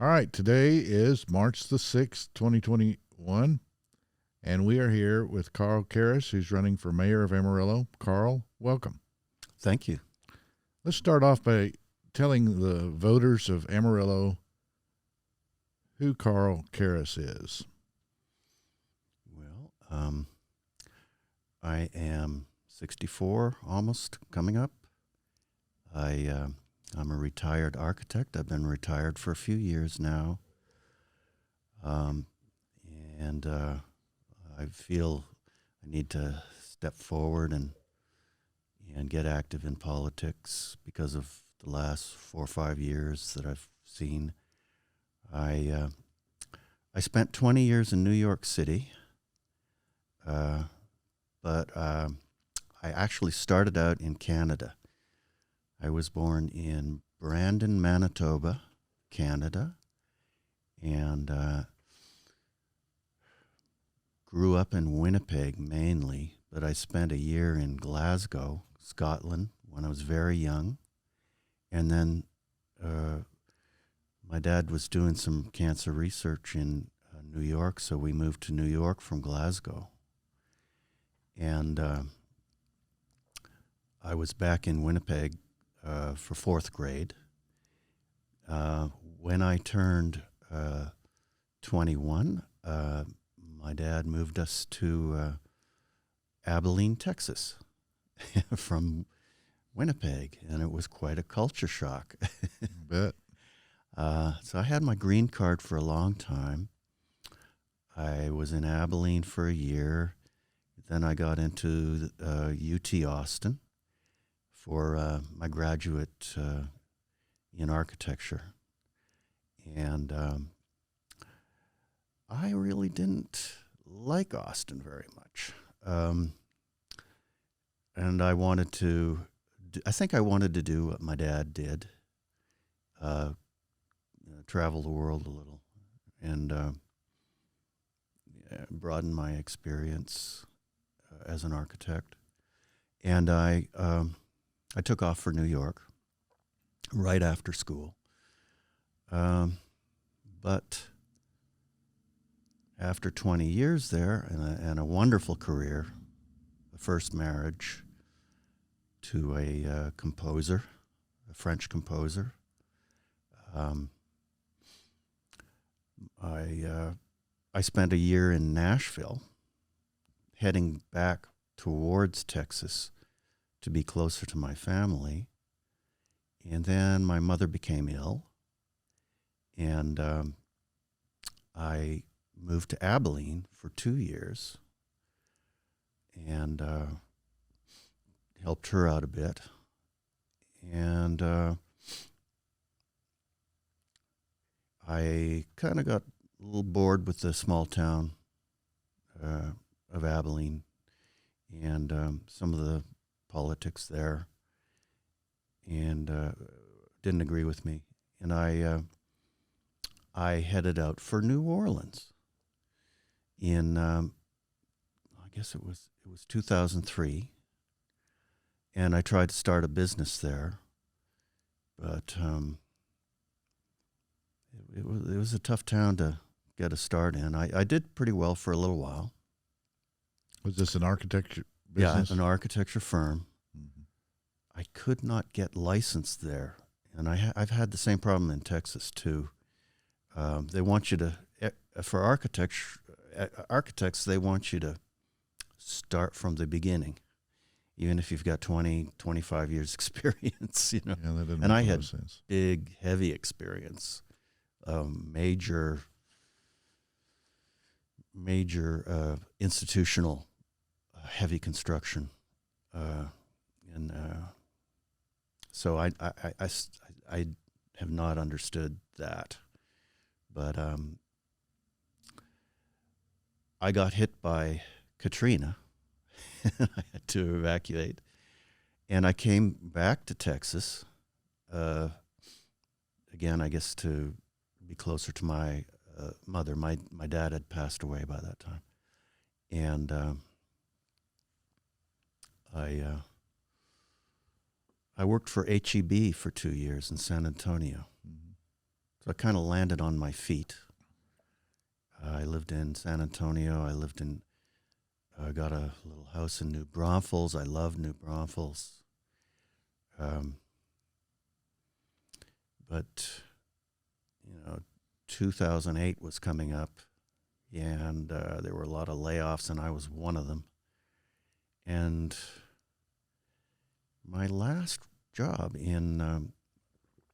All right, today is March the 6th, 2021, and we are here with Carl Karras, who's running for Mayor of Amarillo. Carl, welcome. Thank you. Let's start off by telling the voters of Amarillo who Carl Karras is. Well, I am 64, almost coming up. I'm a retired architect. I've been retired for a few years now, um, and I feel I need to step forward and get active in politics because of the last 4 or 5 years that I've seen. I spent 20 years in New York City, but I actually started out in Canada. I was born in Brandon, Manitoba, Canada, and grew up in Winnipeg mainly, but I spent a year in Glasgow, Scotland, when I was very young. And then my dad was doing some cancer research in New York, so we moved to New York from Glasgow. And I was back in Winnipeg for fourth grade. When I turned 21, my dad moved us to Abilene, Texas, from Winnipeg, and it was quite a culture shock. I bet. So I had my green card for a long time. I was in Abilene for a year. Then I got into UT Austin for my graduate in architecture. And I really didn't like Austin very much. And I wanted to, I think I wanted to do what my dad did, travel the world a little and broaden my experience as an architect. And I took off for New York right after school. But after 20 years there and a wonderful career, the first marriage to a composer, a French composer, I spent a year in Nashville, heading back towards Texas to be closer to my family. And then my mother became ill, and I moved to Abilene for 2 years and helped her out a bit. And I kind of got a little bored with the small town of Abilene and some of the politics there, and didn't agree with me. And I headed out for New Orleans in I guess it was 2003, and I tried to start a business there, but it was a tough town to get a start in. I did pretty well for a little while. Was this an architecture business? Yeah, an architecture firm. Mm-hmm. I could not get licensed there, and I've had the same problem in Texas too. They want you to, for architects, they want you to start from the beginning, even if you've got 20, 25 years experience, you know. Yeah, that didn't And I make a lot had of sense. big, heavy experience, major institutional heavy construction, and so I have not understood that, but I got hit by Katrina. I had to evacuate, and I came back to Texas again, I guess to be closer to my mother. My dad had passed away by that time, and I worked for HEB for 2 years in San Antonio. Mm-hmm. So I kind of landed on my feet. I lived in San Antonio. I got a little house in New Braunfels. I love New Braunfels. But, 2008 was coming up, and there were a lot of layoffs, and I was one of them. And my last job in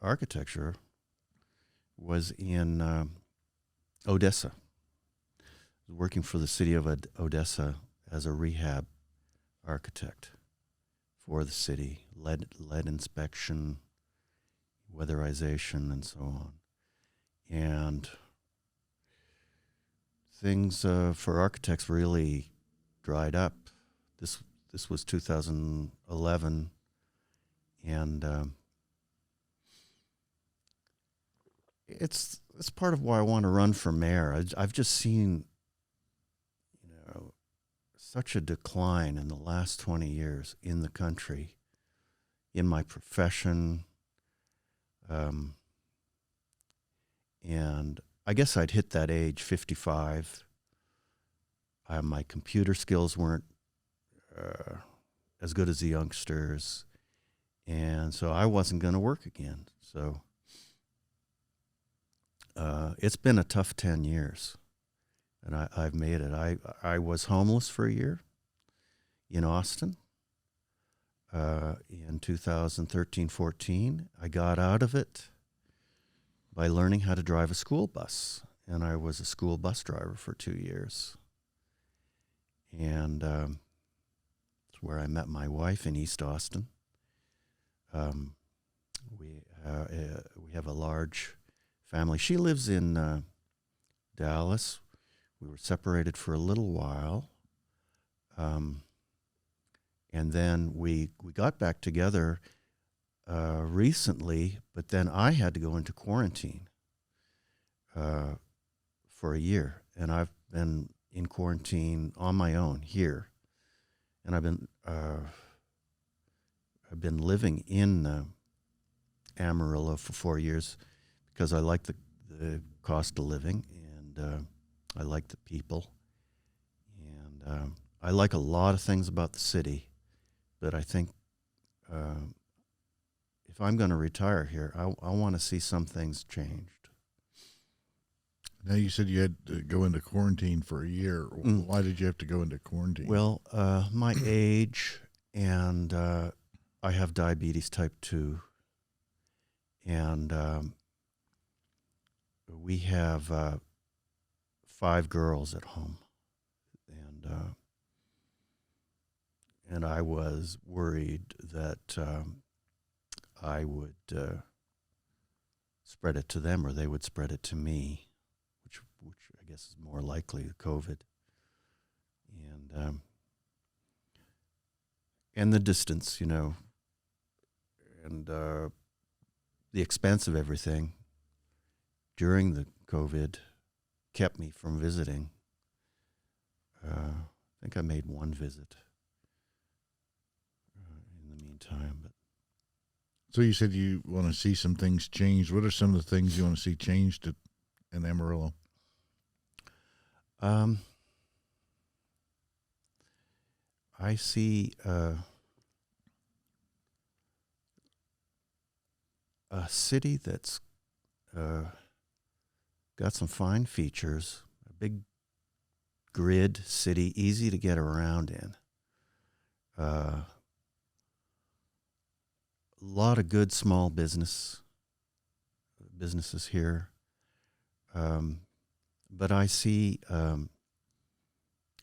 architecture was in Odessa. I was working for the city of Odessa as a rehab architect for the city, lead inspection, weatherization, and so on. And things for architects really dried up. This was 2011, and it's part of why I want to run for mayor. I've just seen, such a decline in the last 20 years in the country, in my profession, and I guess I'd hit that age, 55. My computer skills weren't as good as the youngsters, and so I wasn't going to work again. So it's been a tough 10 years, and I've made it. I was homeless for a year in Austin in 2013-14. I got out of it by learning how to drive a school bus, and I was a school bus driver for 2 years. And it's where I met my wife in East Austin. We have a large family. She lives in Dallas. We were separated for a little while, and then we got back together recently. But then I had to go into quarantine for a year, and I've been in quarantine on my own here, and I've been living in Amarillo for 4 years because I like the cost of living, and I like the people, and I like a lot of things about the city, but I think if I'm going to retire here, I want to see some things changed. Now, you said you had to go into quarantine for a year. Why did you have to go into quarantine? Well, my age, and I have diabetes type 2, and we have 5 girls at home, and I was worried that I would spread it to them, or they would spread it to me, which I guess is more likely, COVID. And the distance, and the expense of everything during the COVID kept me from visiting. I think I made one visit in the meantime. But so you said you want to see some things change. What are some of the things you want to see changed in Amarillo? I see a city that's got some fine features, a big grid city, easy to get around in. A lot of good small businesses here. But I see a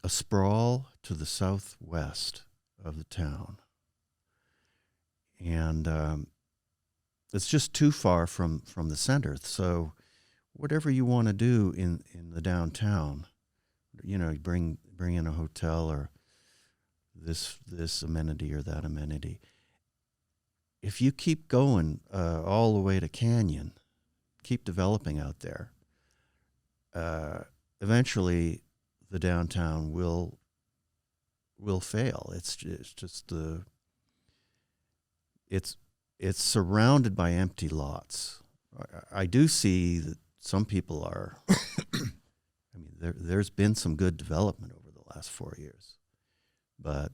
sprawl to the southwest of the town. And it's just too far from the center. So whatever you want to do in the downtown, you bring in a hotel or this amenity or that amenity. If you keep going all the way to Canyon, keep developing out there, eventually the downtown will fail. It's just it's surrounded by empty lots I do see that some people are. I mean, there's been some good development over the last 4 years, but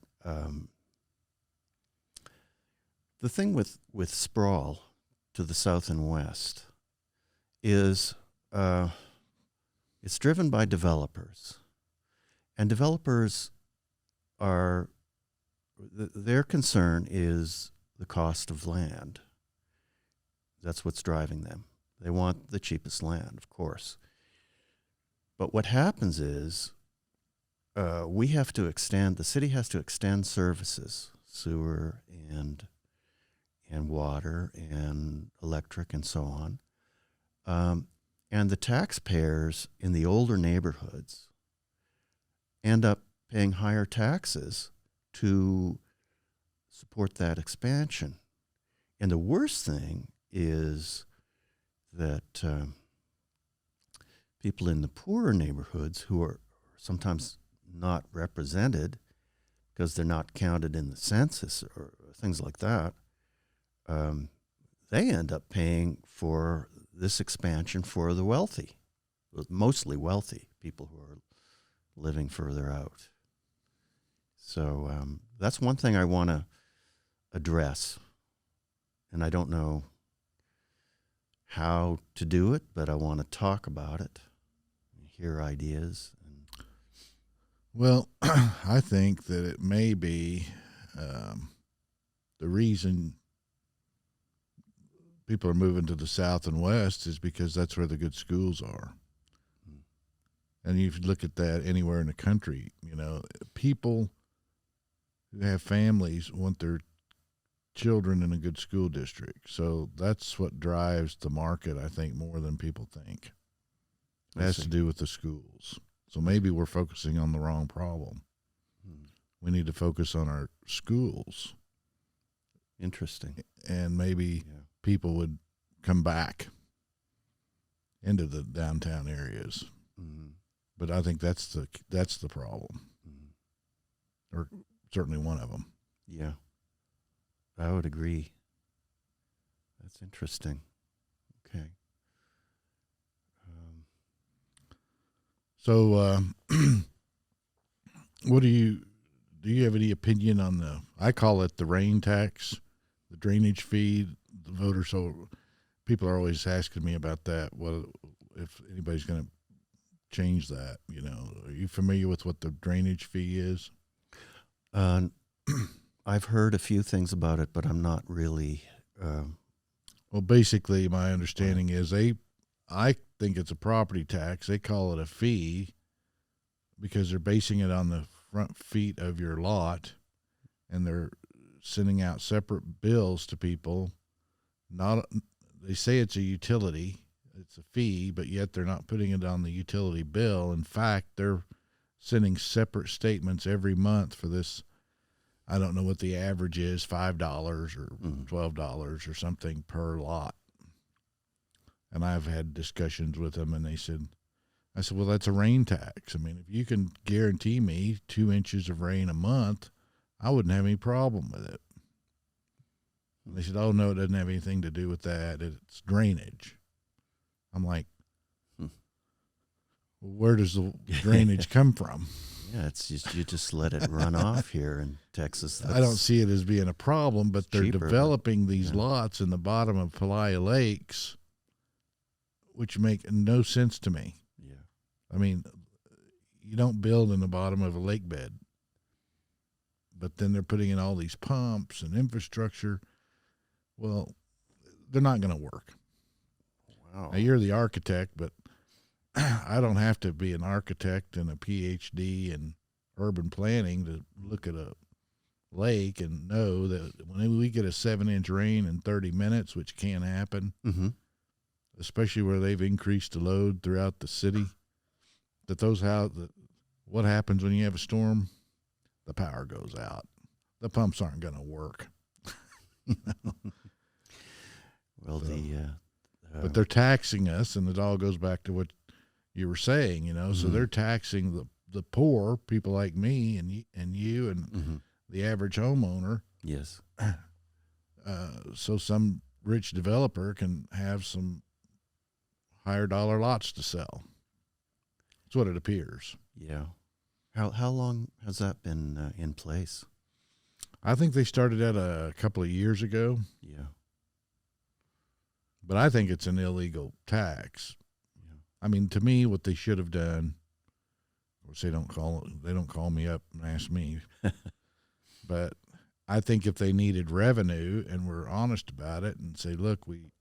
the thing with sprawl to the south and west is it's driven by developers, and developers are their concern is the cost of land. That's what's driving them. They want the cheapest land, of course. But what happens is we have to extend, the city has to extend services, sewer and water and electric and so on. And the taxpayers in the older neighborhoods end up paying higher taxes to support that expansion. And the worst thing is that people in the poorer neighborhoods who are sometimes not represented because they're not counted in the census or things like that, they end up paying for this expansion for the wealthy, mostly wealthy people who are living further out. So that's one thing I want to address. And I don't know how to do it, but I want to talk about it, hear ideas. Well, I think that it may be the reason people are moving to the south and west is because that's where the good schools are. And you look at that anywhere in the country, you know, people who have families want their children in a good school district. So that's what drives the market, I think, more than people think. It has to do with the schools. So maybe we're focusing on the wrong problem. We need to focus on our schools. Interesting. And maybe people would come back into the downtown areas. Mm-hmm. But I think that's the problem. Mm-hmm. Or certainly one of them. Yeah. I would agree. That's interesting. Okay. So, what do you have any opinion on I call it the rain tax, the drainage fee, the voter? So people are always asking me about that. What if anybody's going to change that? You know, are you familiar with what the drainage fee is? I've heard a few things about it, but I'm not really. Well, basically, my understanding is I think it's a property tax. They call it a fee because they're basing it on the front feet of your lot, and they're sending out separate bills to people. They say it's a utility, it's a fee, but yet they're not putting it on the utility bill. In fact, they're sending separate statements every month for this. I don't know what the average is, $5 or $12 or something per lot. And I've had discussions with them, and I said, well, that's a rain tax. I mean, if you can guarantee me 2 inches of rain a month, I wouldn't have any problem with it. And they said, oh, no, it doesn't have anything to do with that. It's drainage. I'm like, well, where does the drainage come from? Yeah, it's just you just let it run off here in Texas. I don't see it as being a problem, but they're developing these lots in the bottom of Palaya Lakes, which make no sense to me. Yeah. I mean, you don't build in the bottom of a lake bed, but then they're putting in all these pumps and infrastructure. Well, they're not going to work. Wow. Now, you're the architect, but I don't have to be an architect and a PhD in urban planning to look at a lake and know that when we get a 7-inch rain in 30 minutes, which can happen, especially where they've increased the load throughout the city, what happens when you have a storm? The power goes out. The pumps aren't going to work. Well, but they're taxing us, and it all goes back to what you were saying, you know. So they're taxing the poor people like me and you and the average homeowner. Yes. So some rich developer can have some higher dollar lots to sell. That's what it appears. Yeah. How long has that been in place? I think they started that a couple of years ago, Yeah. but I think it's an illegal tax. Yeah. I mean, to me, what they should have done, of course, they don't call me up and ask me, but I think if they needed revenue and were honest about it and say, look, we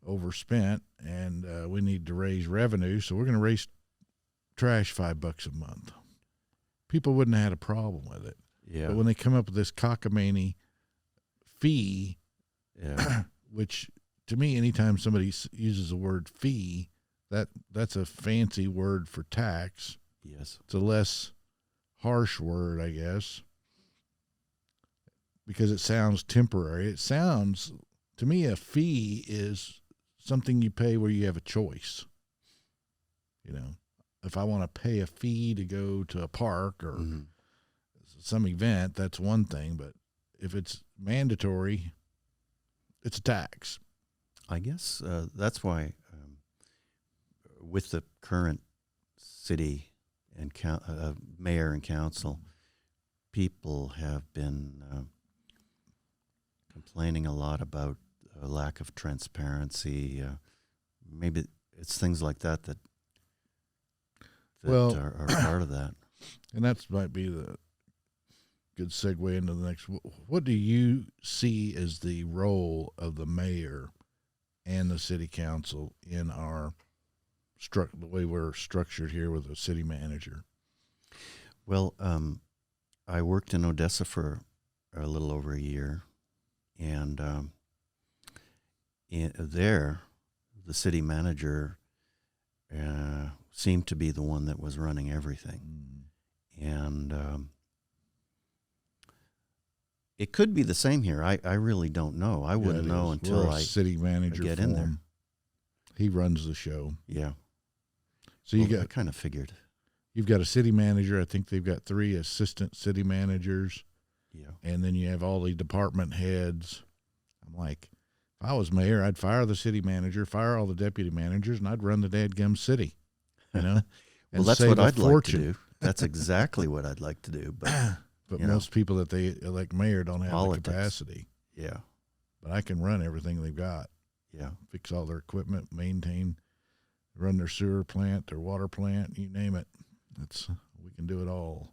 overspent and we need to raise revenue, so we're going to raise trash $5 a month, people wouldn't have had a problem with it. Yeah. But when they come up with this cockamamie fee, Yeah. which to me, anytime somebody uses the word fee, that's a fancy word for tax. Yes. It's a less harsh word, I guess, because it sounds temporary. It sounds, to me, a fee is something you pay where you have a choice. You know, if I want to pay a fee to go to a park or some event, that's one thing. But if it's mandatory, it's a tax. I guess that's why with the current city and mayor and council, people have been complaining a lot about a lack of transparency. Maybe it's things like that are part of that. And that might be the good segue into the next. What do you see as the role of the mayor and the city council in our the way we're structured here with a city manager? Well, I worked in Odessa for a little over a year, and there, the city manager seemed to be the one that was running everything. And it could be the same here. I really don't know. I wouldn't know until I city manager get in there. He runs the show. Yeah. So I kind of figured. You've got a city manager. I think they've got 3 assistant city managers. Yeah. And then you have all the department heads. I'm like, if I was mayor, I'd fire the city manager, fire all the deputy managers, and I'd run the dadgum city. You know? Well, that's what I'd like to do. That's exactly what I'd like to do. But most people that they elect mayor don't have politics. The capacity. Yeah. But I can run everything they've got. Yeah. Fix all their equipment, maintain, run their sewer plant, their water plant, you name it. We can do it all.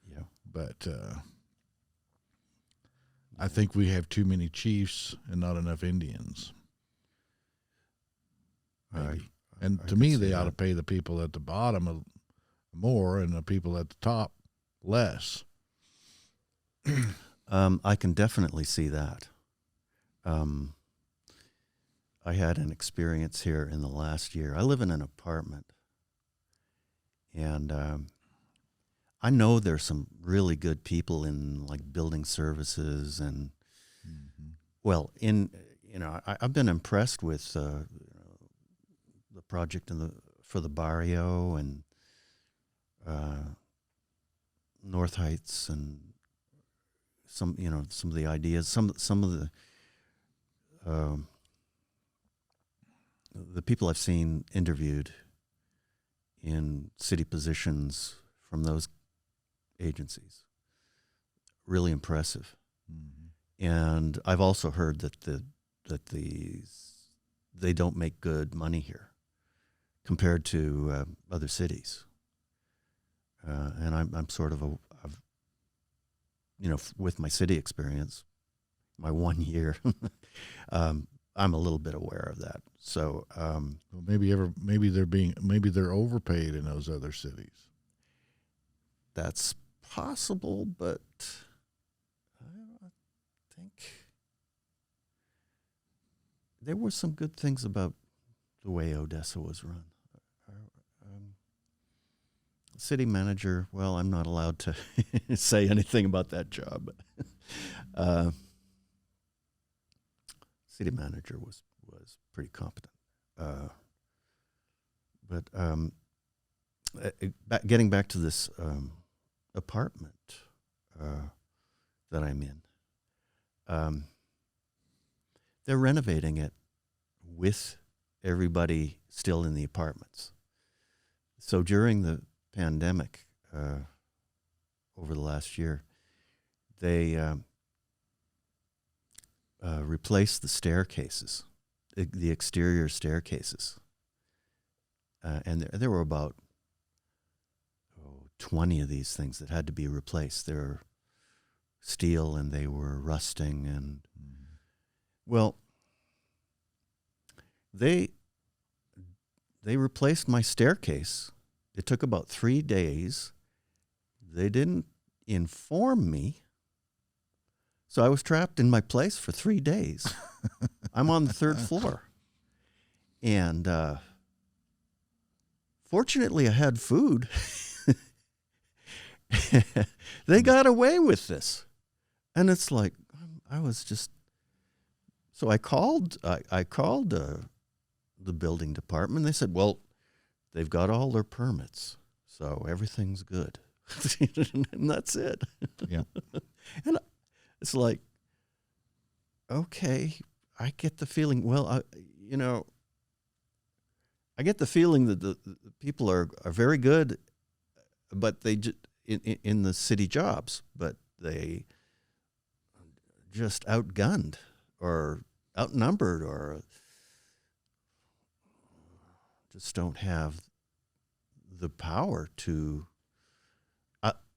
Yeah. But I think we have too many chiefs and not enough Indians. Maybe. And to me, they ought to pay the people at the bottom more and the people at the top less. I can definitely see that. I had an experience here in the last year. I live in an apartment, and I know there's some really good people in like building services and I've been impressed with the project for the barrio and North Heights and some of the ideas, some of the people I've seen interviewed in city positions from those agencies, really impressive. And I've also heard that they don't make good money here compared to other cities. And I'm sort of with my city experience, my 1 year, I'm a little bit aware of that. So maybe they're overpaid in those other cities. That's possible, but I think there were some good things about the way Odessa was run. City manager, well, I'm not allowed to say anything about that job. City manager was pretty competent. Getting back to this apartment that I'm in, they're renovating it with everybody still in the apartments. So during the pandemic, over the last year, they replaced the staircases, the exterior staircases. And there were about 20 of these things that had to be replaced. They were steel and they were rusting. And, well, they replaced my staircase. It took about 3 days. They didn't inform me. So I was trapped in my place for 3 days. I'm on the 3rd floor. And fortunately, I had food. They got away with this. And it's like, I was just... So I called the building department. They said, well, they've got all their permits, so everything's good. And that's it. Yeah. And it's like, okay, I get the feeling, well, I get the feeling that the people are very good, but they in the city jobs, but they just outgunned or outnumbered or just don't have the power to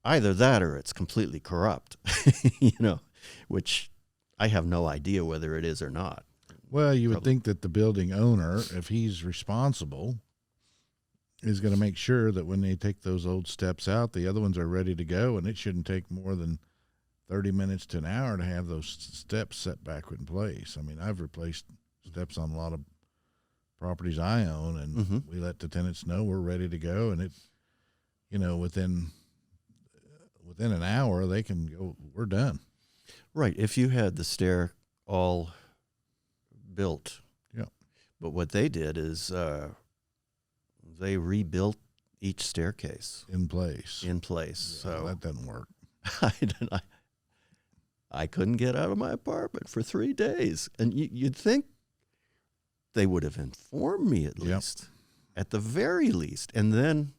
either that or it's completely corrupt, which I have no idea whether it is or not. Well, you would think that the building owner, if he's responsible, is going to make sure that when they take those old steps out, the other ones are ready to go, and it shouldn't take more than 30 minutes to an hour to have those steps set back in place. I mean, I've replaced steps on a lot of properties I own, and we let the tenants know we're ready to go, and it, within an hour they can go, we're done. Right. If you had the stair all built. Yeah. But what they did is they rebuilt each staircase. In place. Yeah, so that doesn't work. I couldn't get out of my apartment for 3 days. And you'd think they would have informed me at least, at the very least. And then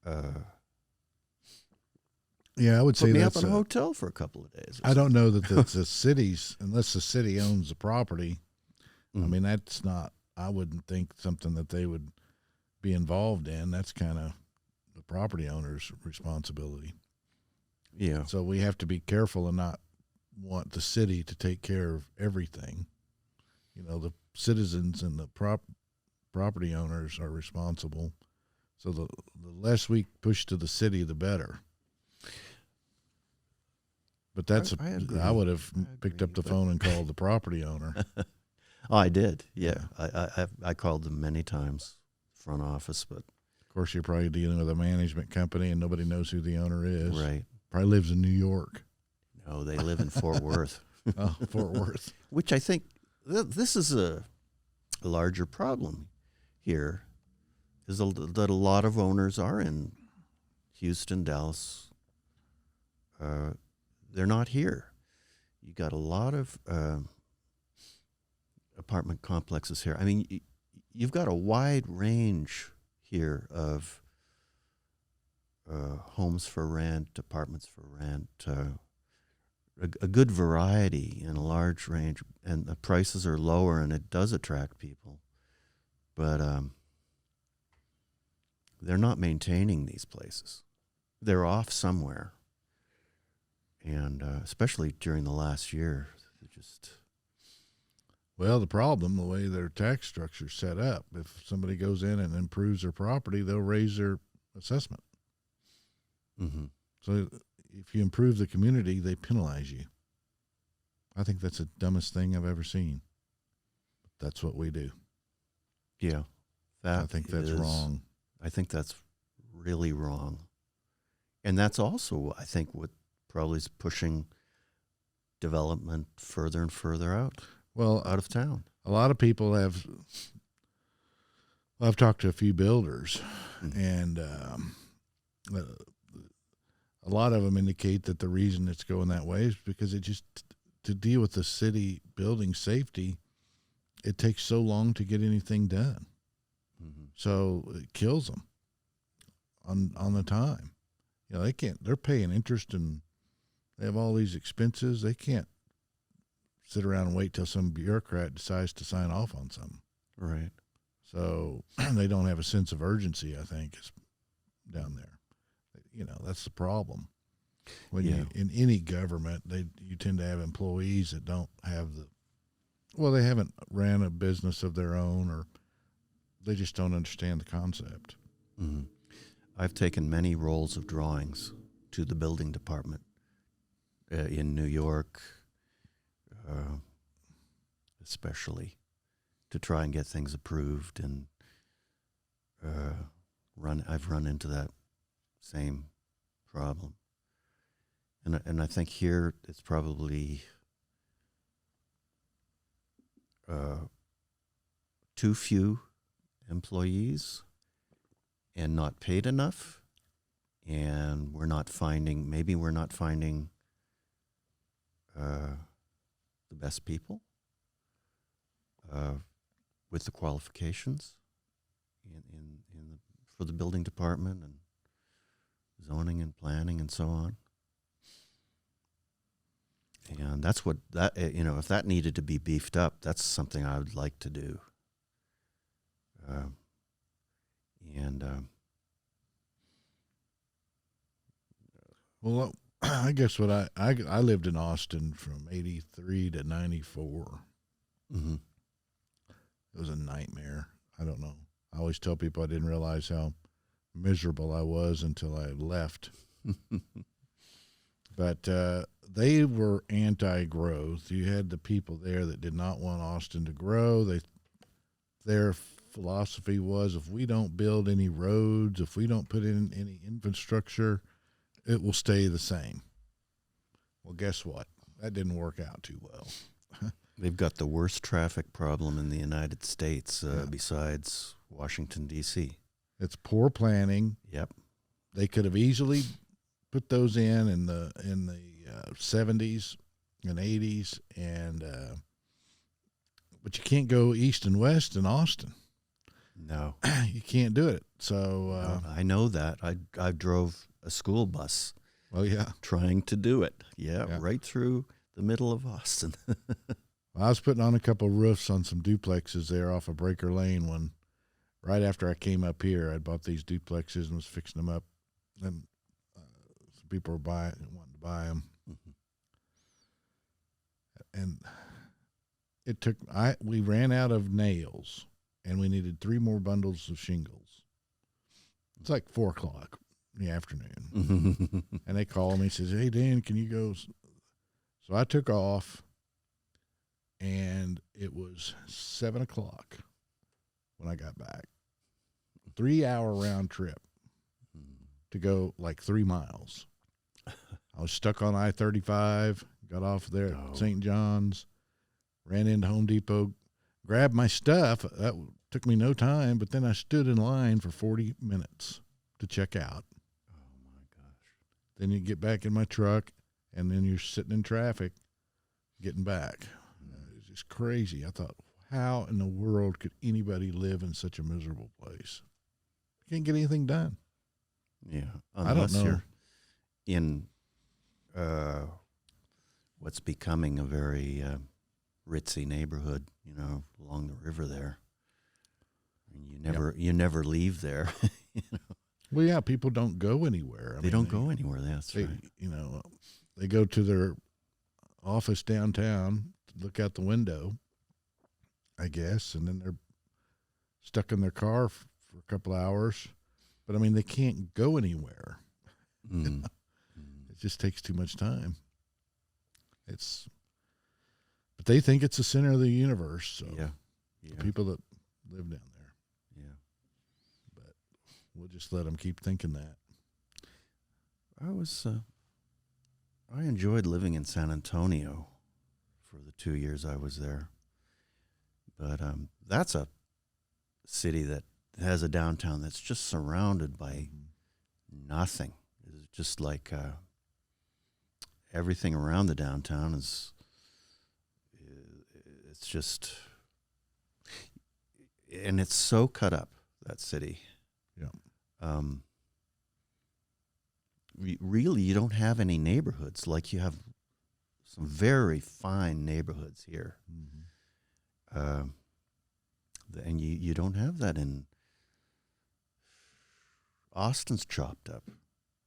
I would say put me that's up in a hotel for a couple of days. I don't know that that's the city's, unless the city owns the property. Mm-hmm. I mean, that's not, I wouldn't think something that they would be involved in. That's kind of the property owner's responsibility. Yeah. So we have to be careful and not want the city to take care of everything. The citizens and the property owners are responsible. So the less we push to the city, the better. But that's I would have picked up the phone and called the property owner. Oh, I did. Yeah. I called them many times, front office, but of course you're probably dealing with a management company and nobody knows who the owner is. Right. Probably lives in New York. No, they live in Fort Worth. Oh, Fort Worth. Which I think this is a larger problem here, is that a lot of owners are in Houston, Dallas. They're not here. You got a lot of apartment complexes here. I mean, you've got a wide range here of homes for rent, apartments for rent, a good variety and a large range, and the prices are lower, and it does attract people. But they're not maintaining these places. They're off somewhere. And especially during the last year, Well, the problem, the way their tax structure's set up, if somebody goes in and improves their property, they'll raise their assessment. Mm-hmm. So if you improve the community, they penalize you. I think that's the dumbest thing I've ever seen. That's what we do. Yeah. I think that's wrong. I think that's really wrong. And that's also, I think, what probably is pushing development further and further out of town. A lot of people have. Well, I've talked to a few builders, and a lot of them indicate that the reason it's going that way is because it just to deal with the city building safety. it takes so long to get anything done. Mm-hmm. So it kills them on the time. They can't. They're paying interest and they have all these expenses. They can't sit around and wait till some bureaucrat decides to sign off on something. Right. So they don't have a sense of urgency, I think, is down there. That's the problem. When Yeah. you in any government, you tend to have employees that don't have they haven't ran a business of their own, or they just don't understand the concept. Mm-hmm. I've taken many rolls of drawings to the building department in New York, especially, to try and get things approved, and I've run into that same problem, and I think here it's probably too few employees and not paid enough, and we're not finding the best people with the qualifications for the building department and zoning and planning and so on. And that's what if that needed to be beefed up, that's something I would like to do. Well, I guess what I lived in Austin from 83 to 94. Mm-hmm. It was a nightmare. I don't know. I always tell people I didn't realize how miserable I was until I left. But they were anti-growth. You had the people there that did not want Austin to grow. Their philosophy was, if we don't build any roads, if we don't put in any infrastructure, it will stay the same. Well, guess what? That didn't work out too well. They've got the worst traffic problem in the United States besides Washington, D.C. It's poor planning. Yep. They could have easily put those in the 70s and 80s, but you can't go east and west in Austin. No. You can't do it. So I know that. I drove a school bus. Well, yeah. Trying to do it. Yeah. Right through the middle of Austin. I was putting on a couple of roofs on some duplexes there off of Breaker Lane right after I came up here. I bought these duplexes and was fixing them up. And some people were wanting to buy them. Mm-hmm. And we ran out of nails, and we needed 3 more bundles of shingles. It's like 4:00 in the afternoon. And they called me, says, "Hey, Dan, can you go?" So I took off, and it was 7:00 when I got back. 3-hour round trip to go like 3 miles. I was stuck on I-35, got off there at St. John's, ran into Home Depot, grabbed my stuff. That took me no time, but then I stood in line for 40 minutes to check out. Oh, my gosh. Then you get back in my truck, and then you're sitting in traffic getting back. It was just crazy. I thought, how in the world could anybody live in such a miserable place? You can't get anything done. Yeah. I don't know. You're in what's becoming a very ritzy neighborhood, along the river there. And you never leave there. Well, yeah, people don't go anywhere. They don't go anywhere. That's right. They go to their office downtown, look out the window, I guess, and then they're stuck in their car for a couple hours. But, they can't go anywhere. Mm. It just takes too much time. But they think it's the center of the universe. So the people that live down there. Yeah. But we'll just let them keep thinking that. I enjoyed living in San Antonio for the 2 years I was there. But that's a city that has a downtown that's just surrounded by nothing. It's just like everything around the downtown it's just and it's so cut up, that city. Yeah. Really, you don't have any neighborhoods. Like, you have some very fine neighborhoods here. Mm-hmm. And you don't have that in Austin's chopped up,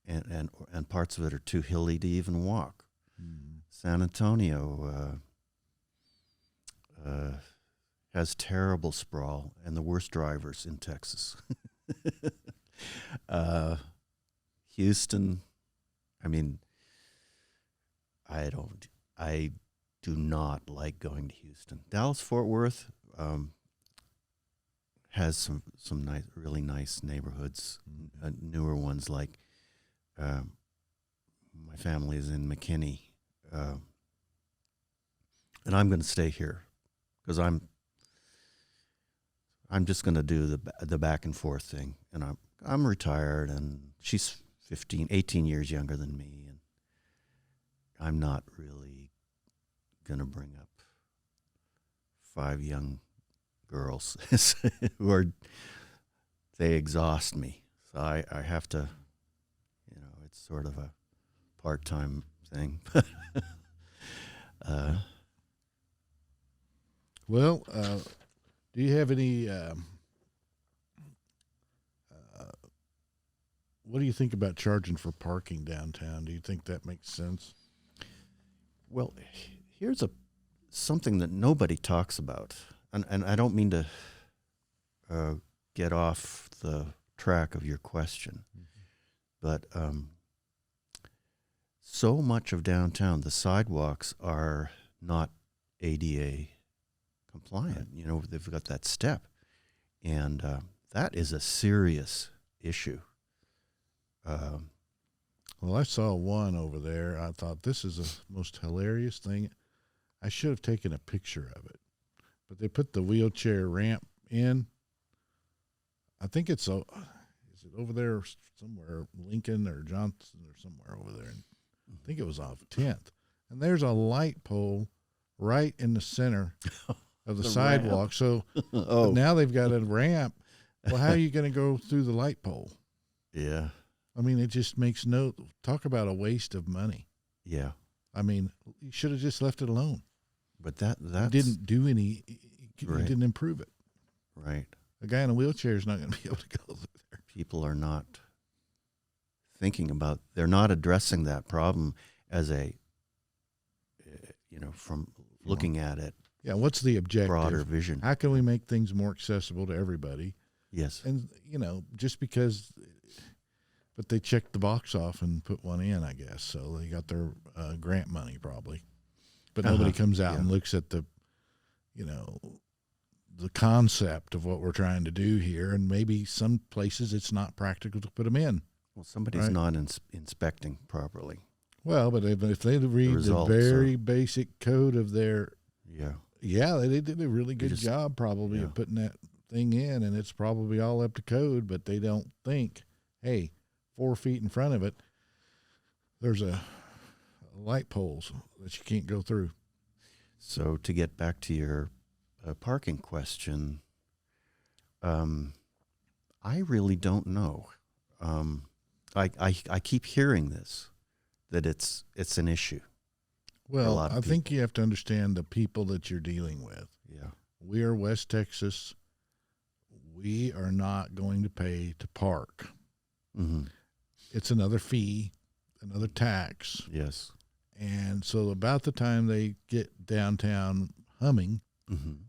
and parts of it are too hilly to even walk. Mm-hmm. San Antonio has terrible sprawl and the worst drivers in Texas. Houston, I mean, I do not like going to Houston. Dallas-Fort Worth has some nice, really nice neighborhoods, newer ones, like my family is in McKinney, and I'm going to stay here because I'm just going to do the back and forth thing, and I'm retired, and she's 18 years younger than me, and I'm not really going to bring up 5 young girls they exhaust me. So I have to, it's sort of a part-time thing. Well, do you have any? What do you think about charging for parking downtown? Do you think that makes sense? Well, here's something that nobody talks about, and I don't mean to get off the track of your question, but so much of downtown, the sidewalks are not ADA compliant. They've got that step, and that is a serious issue. Well, I saw one over there. I thought, this is the most hilarious thing. I should have taken a picture of it. But they put the wheelchair ramp in. I think is it over there somewhere, Lincoln or Johnson or somewhere over there. And I think it was off 10th. And there's a light pole right in the center of the sidewalk. Ramp. So now they've got a ramp. Well, how are you going to go through the light pole? Yeah. I mean, it just makes talk about a waste of money. Yeah. I mean, you should have just left it alone. But that didn't do any. You Right. didn't improve it. Right. A guy in a wheelchair is not going to be able to go through there. People are not they're not addressing that problem as from looking at it. Yeah. What's the objective? Broader vision. How can we make things more accessible to everybody? Yes. And, just because, but they checked the box off and put one in, I guess. So they got their grant money probably. But nobody comes out and looks at the concept of what we're trying to do here. And maybe some places it's not practical to put them in. Well, somebody's not inspecting properly. Well, but if they read the very basic code of their, they did a really good job probably of putting that thing in, and it's probably all up to code, but they don't think, hey, 4 feet in front of it, there's a light poles that you can't go through. So to get back to your parking question, I really don't know. I keep hearing this, that it's an issue. Well, I think you have to understand the people that you're dealing with. Yeah. We are West Texas. We are not going to pay to park. Mm-hmm. It's another fee, another tax. Yes. And so about the time they get downtown humming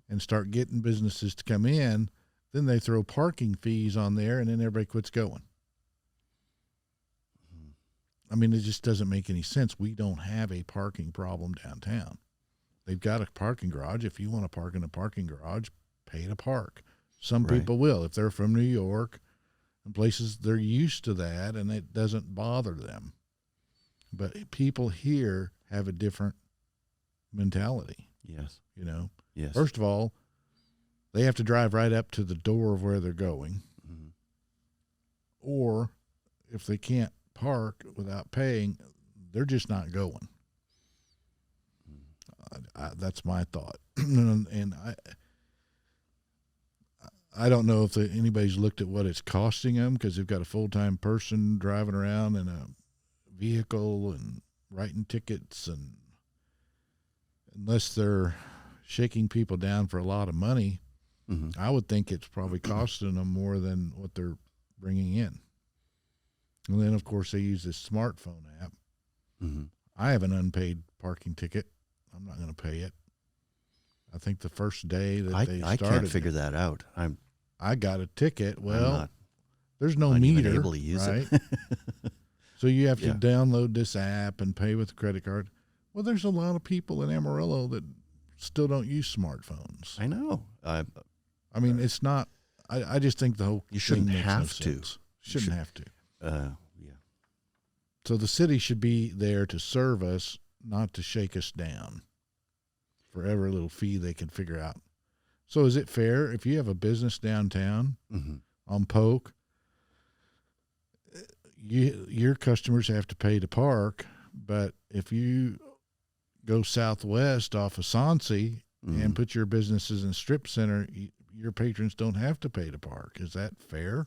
and start getting businesses to come in, then they throw parking fees on there, and then everybody quits going. I mean, it just doesn't make any sense. We don't have a parking problem downtown. They've got a parking garage. If you want to park in a parking garage, pay to park. Some people will. If they're from New York and places, they're used to that, and it doesn't bother them. But people here have a different mentality. Yes. Yes. First of all, they have to drive right up to the door of where they're going. Mm-hmm. Or if they can't park without paying, they're just not going. That's my thought. And I don't know if anybody's looked at what it's costing them because they've got a full-time person driving around in a vehicle and writing tickets, and unless they're shaking people down for a lot of money, I would think it's probably costing them more than what they're bringing in. And then, of course, they use this smartphone app. I have an unpaid parking ticket. I'm not going to pay it. I think the first day that they started, I can't figure that out. I got a ticket. Well, there's no not meter, even able to use right? it. So you have to download this app and pay with a credit card. Well, there's a lot of people in Amarillo that still don't use smartphones. I know. I mean, it's not. I just think the whole you shouldn't thing makes have no to. sense. Shouldn't have to. Yeah. So the city should be there to serve us, not to shake us down for every little fee they can figure out. So is it fair if you have a business downtown on Polk, your customers have to pay to park, but if you go southwest off of Soncy and put your businesses in a strip center, your patrons don't have to pay to park? Is that fair?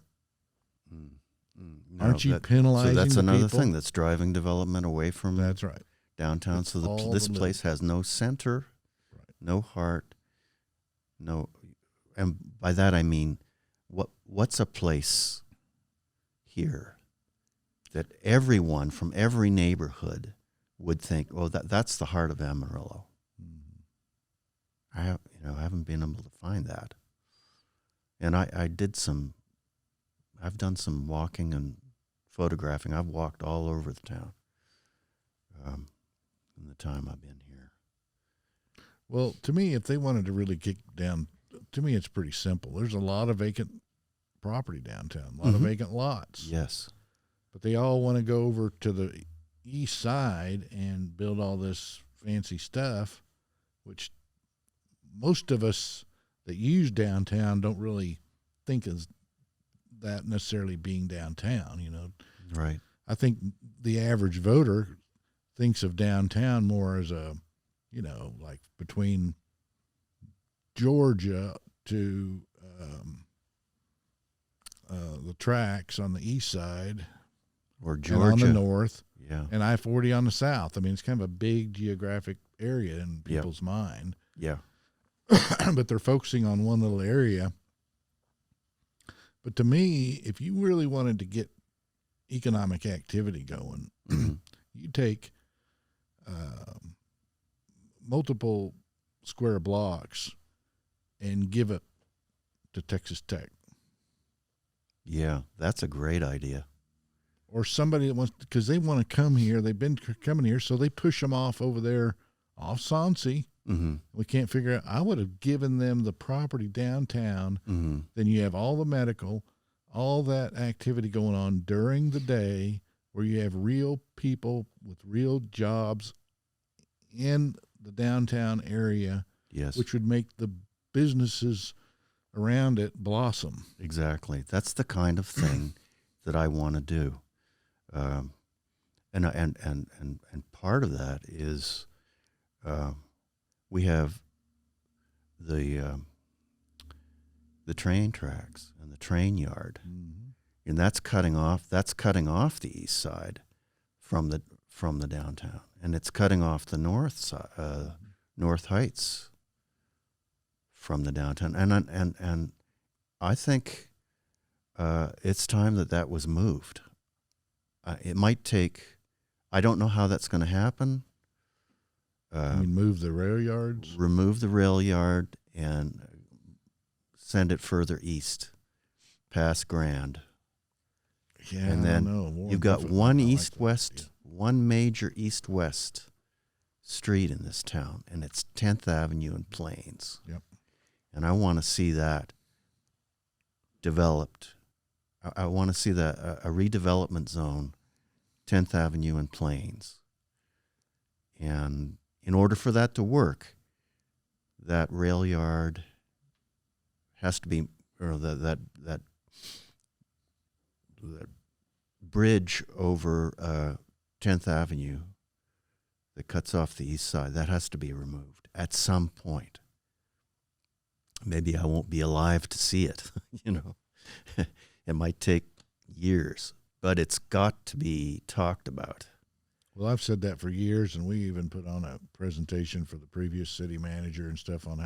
No, Aren't you penalizing So that's the another people? thing that's driving development away from That's right. downtown. It's So all this the place has no center, no heart, no. And by that I mean, what's a place here that everyone from every neighborhood would think, oh, that's the heart of Amarillo. I haven't been able to find that. And I've done some walking and photographing. I've walked all over the town in the time I've been here. Well, to me, if they wanted to really kick down, to me, it's pretty simple. There's a lot of vacant property downtown, a lot of vacant lots. Yes. But they all want to go over to the east side and build all this fancy stuff, which most of us that use downtown don't really think of that necessarily being downtown, Right. I think the average voter thinks of downtown more as a, like between Georgia to the tracks on the east side, Or Georgia. and on the north, Yeah. and I-40 on the south. I mean, it's kind of a big geographic area in people's mind. Yeah. But they're focusing on one little area. But to me, if you really wanted to get economic activity going, you take multiple square blocks and give it to Texas Tech. Yeah, that's a great idea. Or somebody that wants, because they want to come here. They've been coming here, so they push them off over there off Soncy. We can't figure out. I would have given them the property downtown. Then you have all the medical, all that activity going on during the day where you have real people with real jobs in the downtown area, Yes. which would make the businesses around it blossom. Exactly. That's the kind of thing that I want to do. And part of that is we have the train tracks and the train yard, and that's cutting off the east side from the downtown, and it's cutting off the north side, North Heights from the downtown, and I think it's time that was moved. It might take. I don't know how that's going to happen. I mean, move the rail yards. Remove the rail yard and send it further east, past Grand. Yeah, and I then don't know. you've got one east-west, idea. one major east-west street in this town, and it's 10th Avenue and Plains. Yep. And I want to see that developed. I want to see that a redevelopment zone, 10th Avenue and Plains. And in order for that to work, that rail yard has to be, or that bridge over 10th Avenue that cuts off the east side, that has to be removed at some point. maybe I won't be alive to see it. You know, it might take years, but it's got to be talked about. Well, I've said that for years, and we even put on a presentation for the previous city manager and stuff on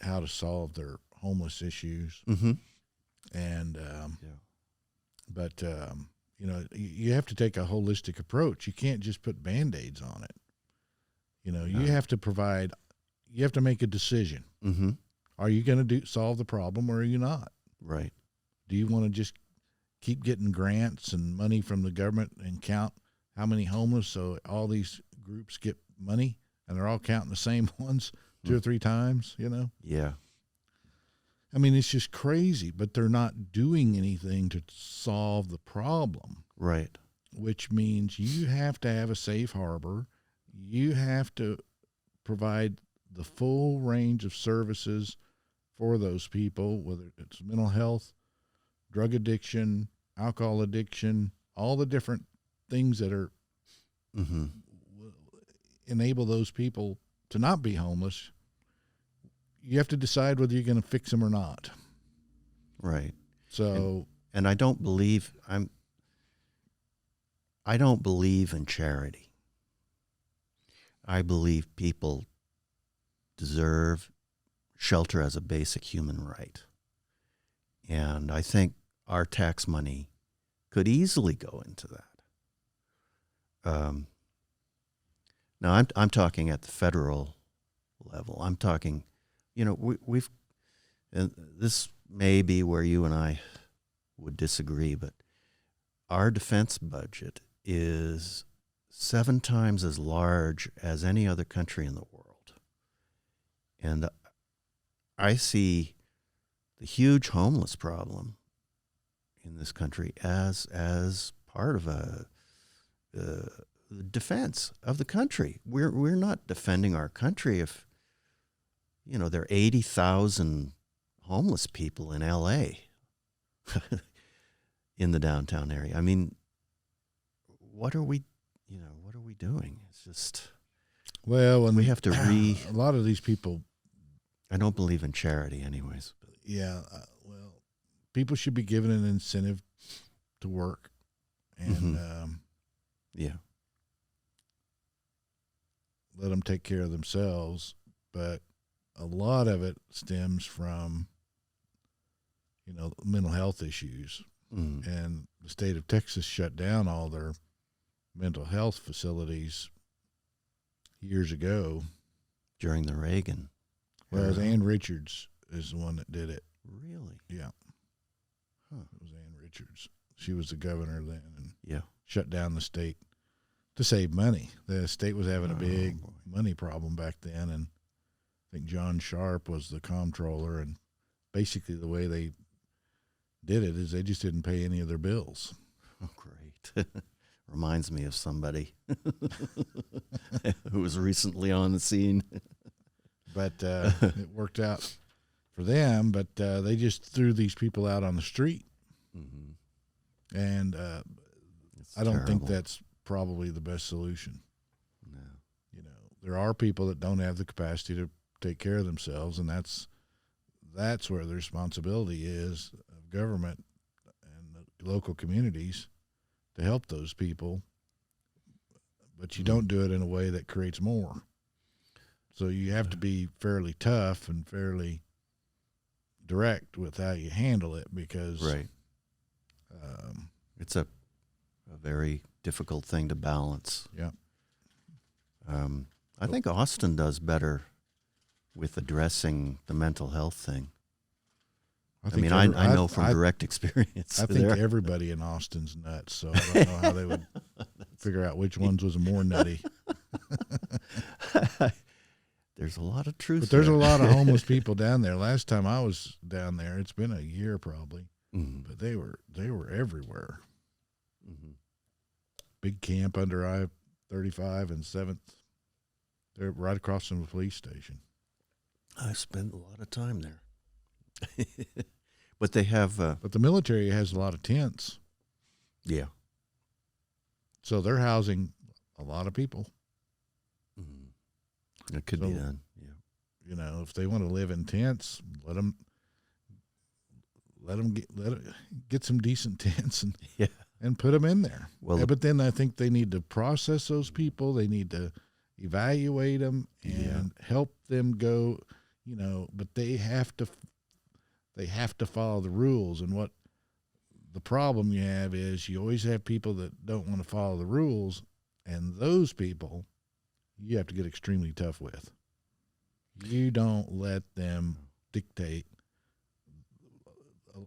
how to solve their homeless issues. Mm-hmm. And Yeah. but you know, you have to take a holistic approach. You can't just put Band-Aids on it. You know, you have to provide. You have to make a decision. Mm-hmm. Are you going to solve the problem, or are you not? Right. Do you want to just keep getting grants and money from the government and count how many homeless, so all these groups get money and they're all counting the same ones 2 or 3 times, you know? Yeah. I mean, it's just crazy, but they're not doing anything to solve the problem. Right. Which means you have to have a safe harbor. You have to provide the full range of services for those people, whether it's mental health, drug addiction, alcohol addiction, all the different things that are Mm-hmm. enable those people to not be homeless. You have to decide whether you're going to fix them or not. Right. So, and I don't believe in charity. I believe people deserve shelter as a basic human right. And I think our tax money could easily go into that. Now, I'm talking at the federal level. I'm talking, you know, we've, and this may be where you and I would disagree, but our defense budget is 7 times as large as any other country in the world. And I see the huge homeless problem in this country as part of a defense of the country. We're not defending our country if, you know, there are 80,000 homeless people in L.A. in the downtown area. I mean, what are we doing? It's just, well, and we have to a lot of these people. I don't believe in charity anyways. Yeah, well, people should be given an incentive to work, and Yeah. let them take care of themselves. But a lot of it stems from, you know, mental health issues. Mm. And the state of Texas shut down all their mental health facilities years ago. During the Reagan. Well, it was era. Ann Richards is the one that did it. Really? Yeah. Huh. It was Ann Richards. She was the governor then and Yeah. shut down the state to save money. The state was having a big boy. money problem back then, and I think John Sharp was the comptroller, and basically the way they did it is they just didn't pay any of their bills. Oh, great. Reminds me of somebody who was recently on the scene. But it worked out for them, but they just threw these people out on the street. Mm-hmm. And It's I don't think terrible. that's probably the best solution. No. You know, there are people that don't have the capacity to take care of themselves, and that's where the responsibility is of government and the local communities to help those people. But you don't do it in a way that creates more. So you have to be fairly tough and fairly direct with how you handle it, because Right. It's a very difficult thing to balance. Yeah. I think Austin does better with addressing the mental health thing. I mean, I know from direct experience. I think there. everybody in Austin's nuts, so I don't know how they would figure out which ones was more nutty. There's a lot of truth. But there's there. a lot of homeless people down there. Last time I was down there, it's been a year probably, Mm-hmm. but they were everywhere. Mm-hmm. Big camp under I-35 and 7th. They're right across from the police station. I spent a lot of time there. But they have, But the military has a lot of tents, yeah. so they're housing a lot of people. Mm-hmm. It could be So- done. Yeah. If they want to live in tents, let them get some decent tents Yeah. and put them in there. Well, But then I think they need to process those people. They need to evaluate them and help them go. But they have to follow the rules. And what the problem you have is you always have people that don't want to follow the rules, and those people you have to get extremely tough with. You don't let them dictate.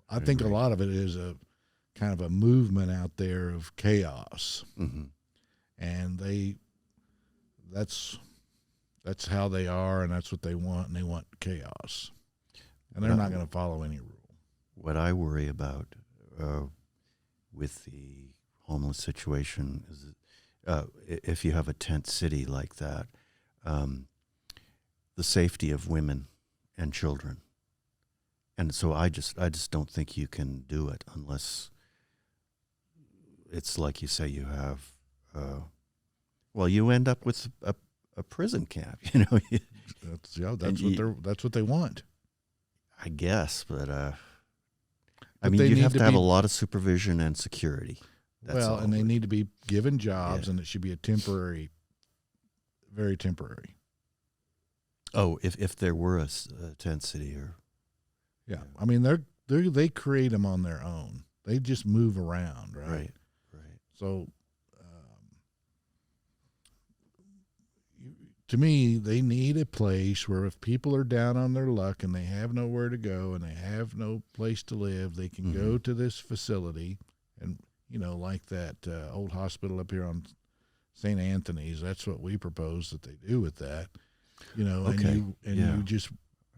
I think a lot of it is a kind of a movement out there of chaos, and that's how they are, and that's what they want, and they want chaos, and they're not going to follow any rule. What I worry about with the homeless situation is if you have a tent city like that, the safety of women and children. And so I just don't think you can do it unless it's like you say you have. You end up with a prison camp. That's what they want. I guess, but But you have to have a lot of supervision and security. And they need to be given jobs, and it should be very temporary. Oh, if there were a tent city or. Yeah. I mean, they create them on their own. They just move around, right? Right. So, to me, they need a place where if people are down on their luck and they have nowhere to go and they have no place to live, they can go to this facility, and like that old hospital up here on St. Anthony's. That's what we propose that they do with that. Okay. You just.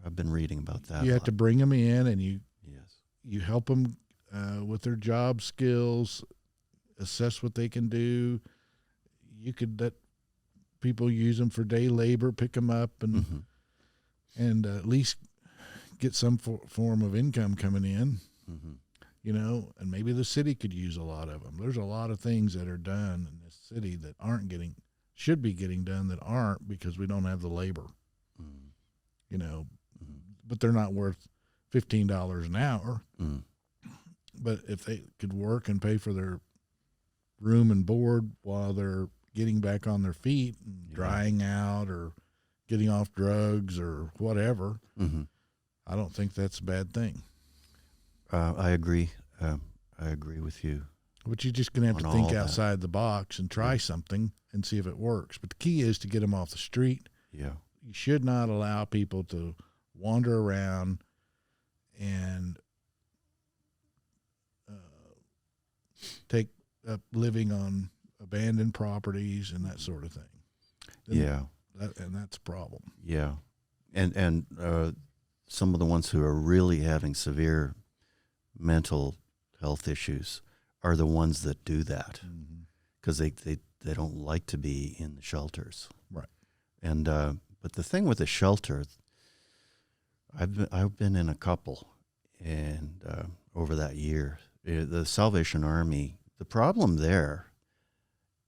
I've been reading about that. You have to bring them in, and you help them with their job skills, assess what they can do. You could let people use them for day labor, pick them up, and at least get some form of income coming in. And maybe the city could use a lot of them. There's a lot of things that are done in this city that should be getting done that aren't because we don't have the labor. But they're not worth $15 an hour. But if they could work and pay for their room and board while they're getting back on their feet and drying out or getting off drugs or whatever, I don't think that's a bad thing. I agree. I agree with you. But you're just going to have to think outside the box and try something and see if it works. But the key is to get them off the street. Yeah. You should not allow people to wander around and take up living on abandoned properties and that sort of thing. And that's a problem. Yeah. And some of the ones who are really having severe mental health issues are the ones that do that because they don't like to be in the shelters. Right. And but the thing with the shelter, I've been in a couple, and over that year, the Salvation Army. The problem there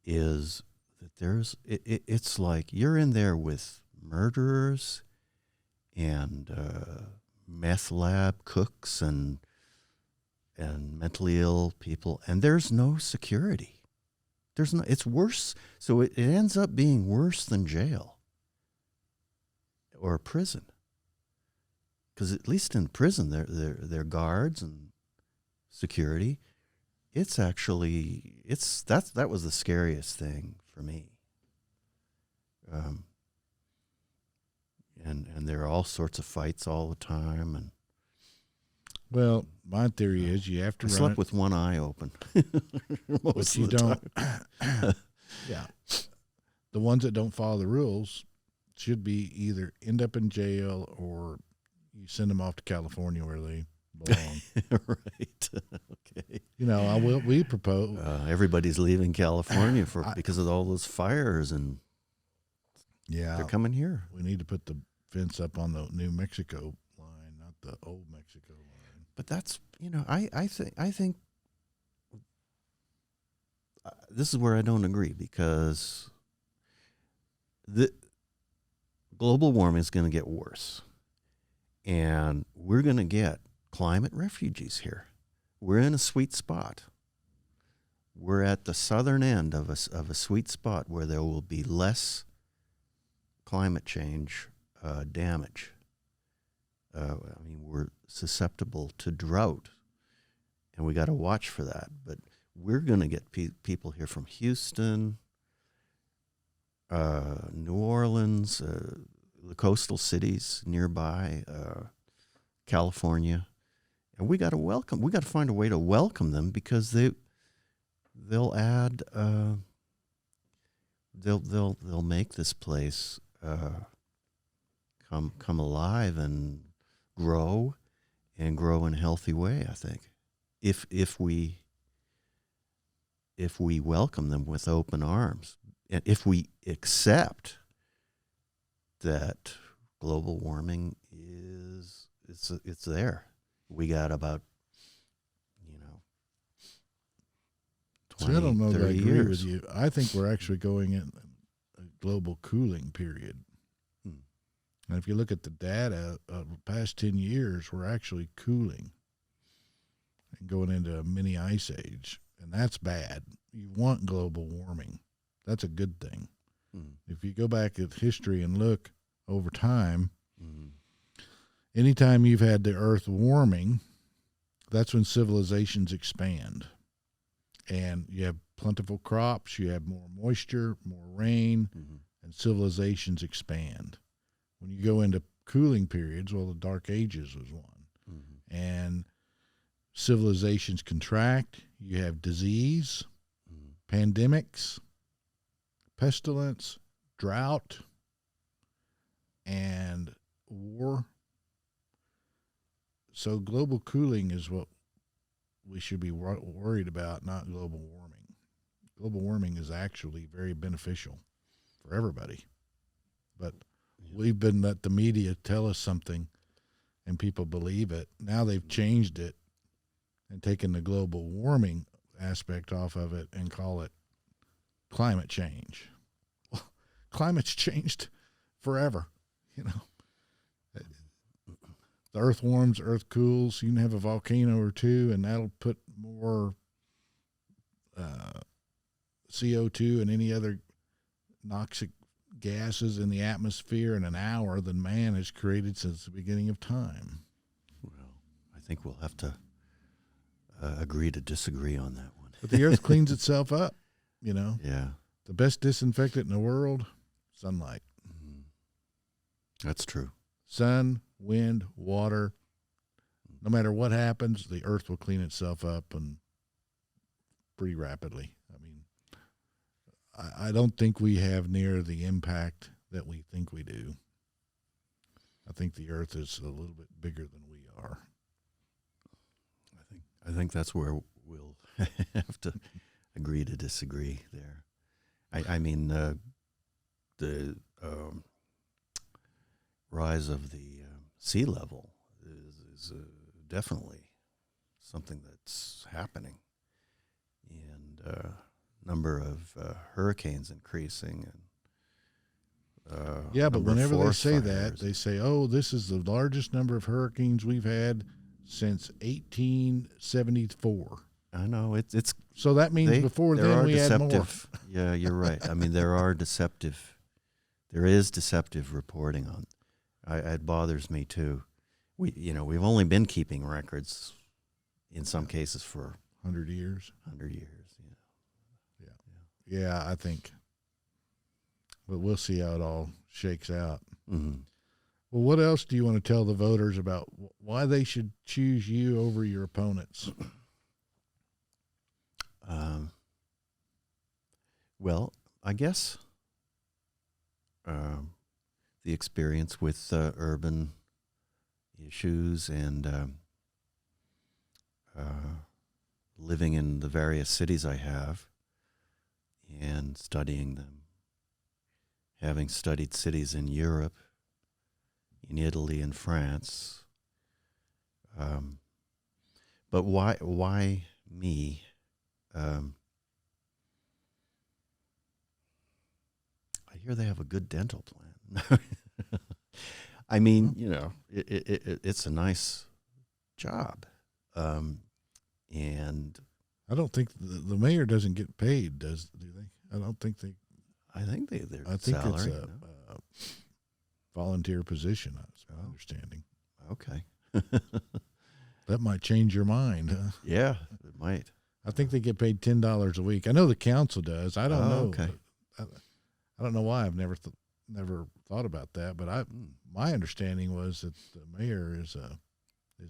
is that it's like you're in there with murderers and meth lab cooks and mentally ill people, and there's no security. It's worse. So it ends up being worse than jail or prison. Because at least in prison, they're guards and security. It's actually that was the scariest thing for me. And there are all sorts of fights all the time. And well, my theory is you have to. I slept with one eye open. But you don't. Yeah, the ones that don't follow the rules should be either end up in jail or you send them off to California where they belong. Right. Okay. We propose. Everybody's leaving California because of all those fires, and they're coming here. We need to put the fence up on the New Mexico line, not the old Mexico line. But that's I think this is where I don't agree, because global warming is going to get worse. And we're going to get climate refugees here. We're in a sweet spot. We're at the southern end of a sweet spot where there will be less climate change damage. We're susceptible to drought, and we got to watch for that. But we're going to get people here from Houston, New Orleans, the coastal cities nearby, California, and we got to find a way to welcome them, because they'll add they'll make this place come alive and grow in a healthy way, I think, if we welcome them with open arms, and if we accept that global warming it's there. We got about 20, I don't know that I 30 agree years. with you. I think we're actually going in a global cooling period. And if you look at the data of the past 10 years, we're actually cooling and going into a mini ice age. And that's bad. You want global warming. That's a good thing. If you go back at history and look over time, anytime you've had the earth warming, that's when civilizations expand. And you have plentiful crops, you have more moisture, more rain, and civilizations expand. When you go into cooling periods, well, the Dark Ages was one. And civilizations contract. You have disease, pandemics, pestilence, drought, and war. So global cooling is what we should be worried about, not global warming. Global warming is actually very beneficial for everybody. But we've been let the media tell us something and people believe it. Now they've changed it and taken the global warming aspect off of it and call it climate change. Well, climate's changed forever, The earth warms, earth cools. You can have a volcano or two, and that'll put more CO2 and any other toxic gases in the atmosphere in an hour than man has created since the beginning of time. Well, I think we'll have to agree to disagree on that one. But the earth cleans itself up, Yeah. The best disinfectant in the world, sunlight. That's true. Sun, wind, water. No matter what happens, the earth will clean itself up, and pretty rapidly. I don't think we have near the impact that we think we do. I think the earth is a little bit bigger than we are. I think that's where we'll have to agree to disagree there. The rise of the sea level is definitely something that's happening, and number of hurricanes increasing, and but whenever they say fires. that, they say, "Oh, this is the largest number of hurricanes we've had since 1874." I know it's so that means before then we had more. Yeah, you're right. There is deceptive reporting on. It bothers me too. We've only been keeping records in some cases for 100 years. 100 years. Yeah, I think. But we'll see how it all shakes out. Mm-hmm. Well, what else do you want to tell the voters about why they should choose you over your opponents? Well, I guess the experience with urban issues and living in the various cities I have and studying them, having studied cities in Europe, in Italy and France. But why me? I hear they have a good dental plan. I mean, it's a nice job. And I don't think the mayor doesn't get paid, do they? I don't think they. I think they're I think salary. it's a volunteer position. That's my understanding. Okay. That might change your mind. Huh? Yeah, it might. I think they get paid $10 a week. I know the council does. I don't know. Okay. I don't know why. I've never thought about that. But my understanding was that the mayor is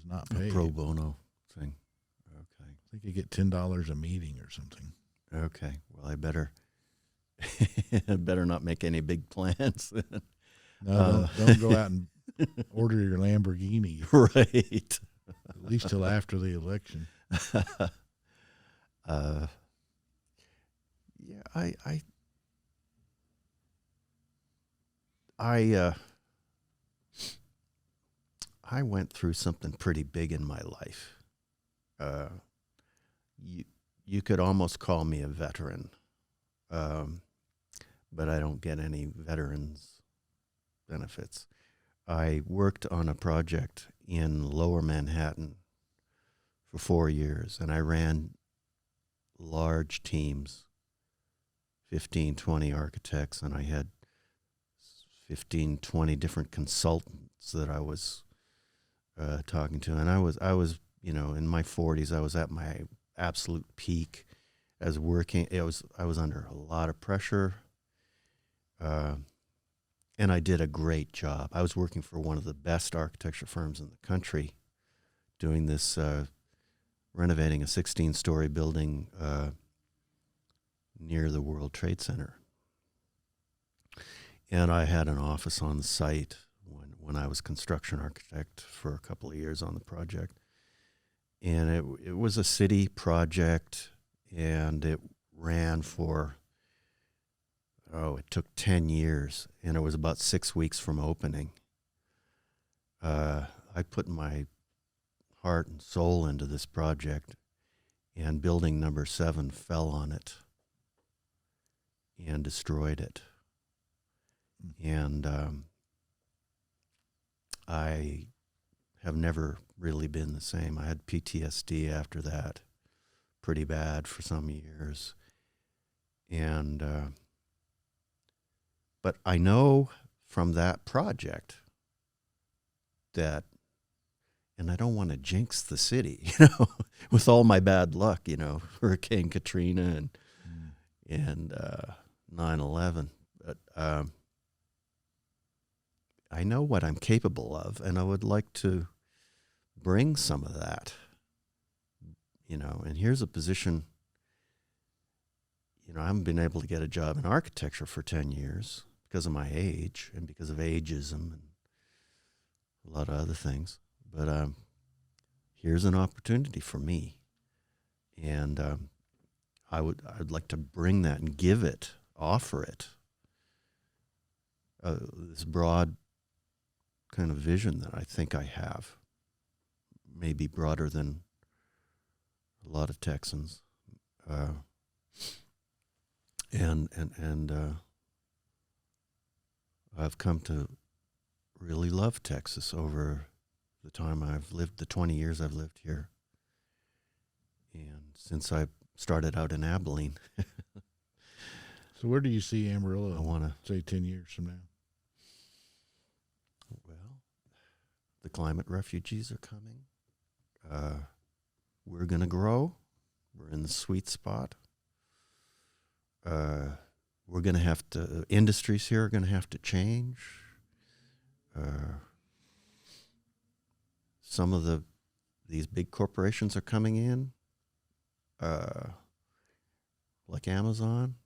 not paid. A pro bono thing. Okay. I think you get $10 a meeting or something. Okay. Well, I better not make any big plans. No, don't go out and order your Lamborghini. Right. At least till after the election. Yeah, I went through something pretty big in my life. You could almost call me a veteran, but I don't get any veterans benefits. I worked on a project in Lower Manhattan for 4 years, and I ran large teams, 15, 20 architects, and I had 15, 20 different consultants that I was talking to. And I was, in my 40s, I was at my absolute peak. I was under a lot of pressure, and I did a great job. I was working for one of the best architecture firms in the country, doing this, renovating a 16-story building near the World Trade Center. And I had an office on the site when I was construction architect for a couple of years on the project. And it was a city project, and it ran for, it took 10 years, and it was about 6 weeks from opening. I put my heart and soul into this project, and building number 7 fell on it and destroyed it. And I have never really been the same. I had PTSD after that, pretty bad for some years. And but I know from that project that, and I don't want to jinx the city, with all my bad luck, Hurricane Katrina and 9/11. But I know what I'm capable of, and I would like to bring some of that, and here's a position, I haven't been able to get a job in architecture for 10 years because of my age and because of ageism and a lot of other things. But here's an opportunity for me, and I'd like to bring that and offer it, this broad kind of vision that I think I have, maybe broader than a lot of Texans, and I've come to really love Texas over the time the 20 years I've lived here, and since I started out in Abilene. So where do you see Amarillo? I want to say 10 years from now. Well, the climate refugees are coming. We're going to grow. We're in the sweet spot. We're going to have to, industries here are going to have to change. Some of these big corporations are coming in, like Amazon.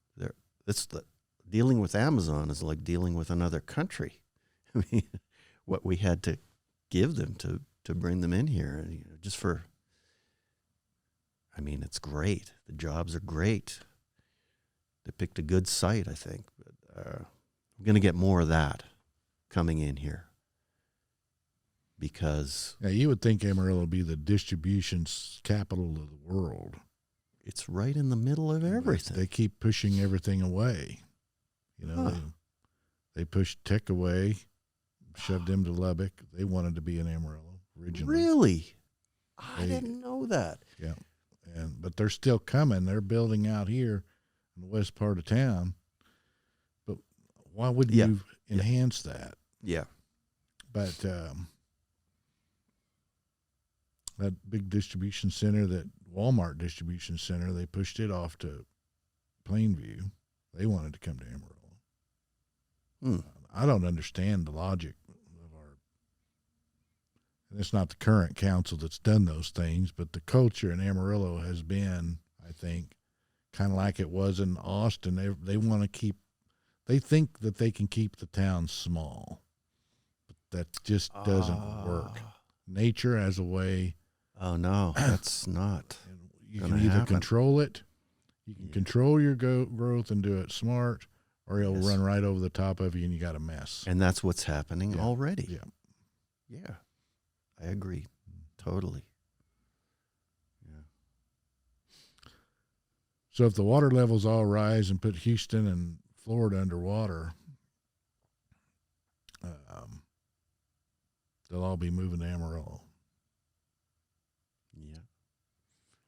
Dealing with Amazon is like dealing with another country. I mean, what we had to give them to bring them in here, just for. I mean, it's great. The jobs are great. They picked a good site, I think. But we're going to get more of that coming in here, because you would think Amarillo would be the distribution capital of the world. It's right in the middle of everything. But they keep pushing everything away. They push tech away, shoved them to Lubbock. They wanted to be in Amarillo originally. Really? I They- didn't know that. Yeah, but they're still coming. They're building out here in the west part of town. But why wouldn't Yeah. you enhance that? Yeah. But that big distribution center, that Walmart distribution center, they pushed it off to Plainview. They wanted to come to Amarillo. I don't understand the logic of our. And it's not the current council that's done those things, but the culture in Amarillo has been, I think, kind of like it was in Austin. They want to keep. They think that they can keep the town small, but that just doesn't work. Nature has a way. Oh no, that's not. You gonna can either happen. control it, you can control your growth and do it smart, or it'll run right over the top of you and you got a mess. And that's what's happening already. Yeah. Yeah. I agree. Totally. Yeah. So if the water levels all rise and put Houston and Florida underwater, they'll all be moving to Amarillo. Yeah.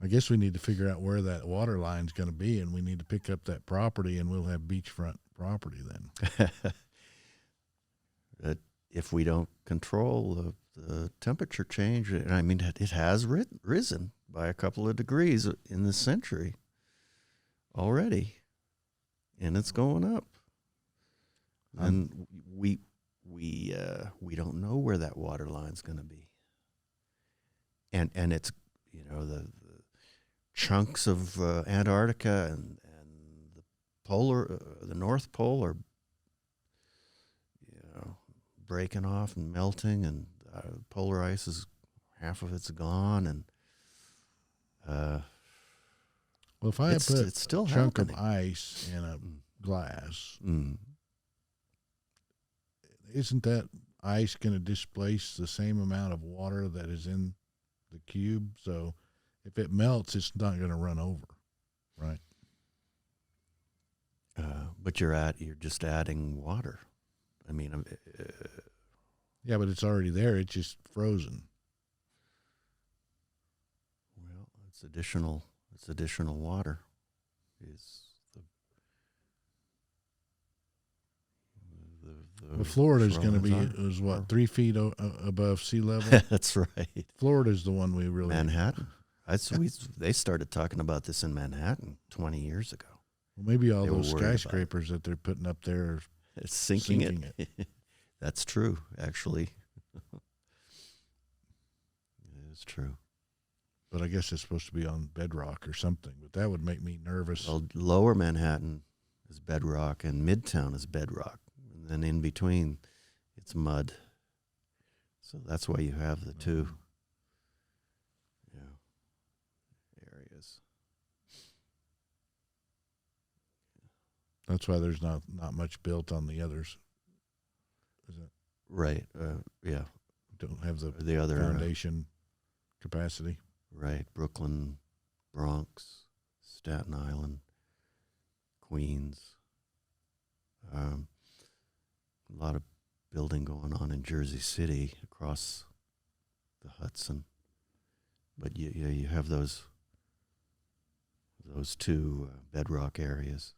I guess we need to figure out where that water line's going to be, and we need to pick up that property, and we'll have beachfront property then. That if we don't control the temperature change, and I mean, it has risen by a couple of degrees in this century already, and it's going up. And we don't know where that water line's going to be, and it's the chunks of Antarctica and the the North Pole are breaking off and melting, and polar ice is half of it's gone, and well, if I it's put still a chunk happening. of ice in a glass, isn't that ice going to displace the same amount of water that is in the cube? So if it melts, it's not going to run over, right? But you're just adding water. I mean, yeah, but it's already there. It's just frozen. well, it's additional water. Well, Florida's going to be frozen is what 3 feet above sea level. That's right. Florida's the one we really Manhattan. They started talking about this in Manhattan 20 years ago. Well, maybe all They were those worried about it. skyscrapers that they're putting up there are It's sinking it. That's true, actually. It is true. But I guess it's supposed to be on bedrock or something. But that would make me nervous. Well, lower Manhattan is bedrock and Midtown is bedrock. And then in between, it's mud. So that's why you have the two areas. That's why there's not much built on the others. Is it? Right. Yeah. Don't have The other foundation capacity. Right. Brooklyn, Bronx, Staten Island, Queens. A lot of building going on in Jersey City across the Hudson. But you have those two bedrock areas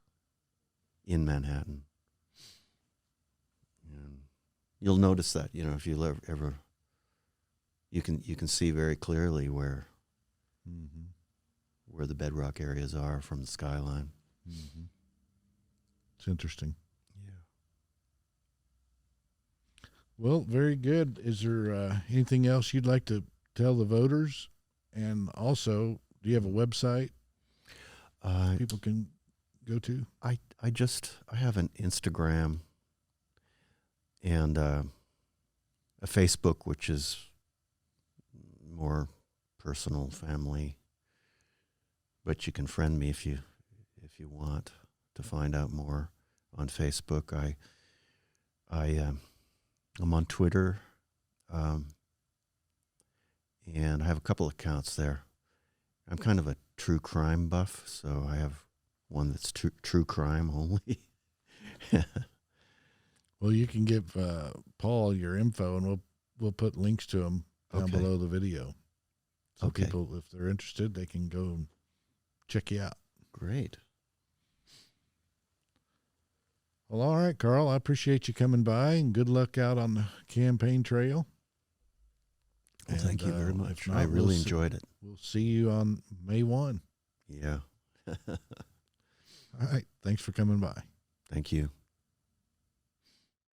in Manhattan. And you'll notice that, if you ever, you can see very clearly where the bedrock areas are from the skyline. Mm-hmm. It's interesting. Yeah. Well, very good. Is there anything else you'd like to tell the voters? And also, do you have a website people can go to? I have an Instagram and a Facebook, which is more personal, family. But you can friend me if you want to find out more on Facebook. I'm on Twitter, and I have a couple accounts there. I'm kind of a true crime buff, so I have one that's true crime only. Well, you can give Paul your info, and we'll put links to him down Okay. below the video. So Okay. people, if they're interested, they can go and check you out. Great. Well, all right, Carl. I appreciate you coming by, and good luck out on the campaign trail. Well, thank you very much. if not, I really we'll enjoyed it. We'll see you on May 1. Yeah. All right. Thanks for coming by. Thank you.